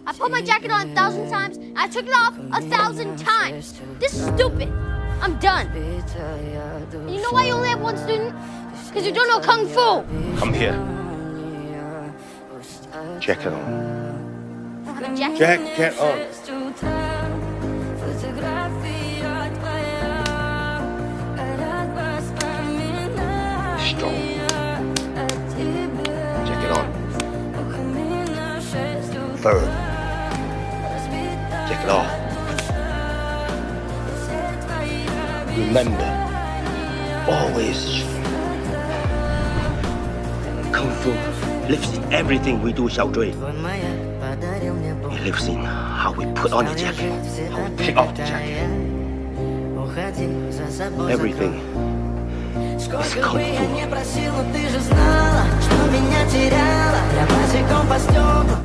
I put my jacket on 1,000 times. I took it off 1,000 times. This is stupid. I'm done. And you know why you only have one student? Because you don't know Kung Fu. Come here. Jacket on. I don't have a jacket. Jacket on. Strong. Jacket on. Firm. Jacket off. Remember, always, Kung Fu lives in everything we do, Xiaozhui. It lives in how we put on the jacket, how we take off the jacket. Everything is Kung Fu.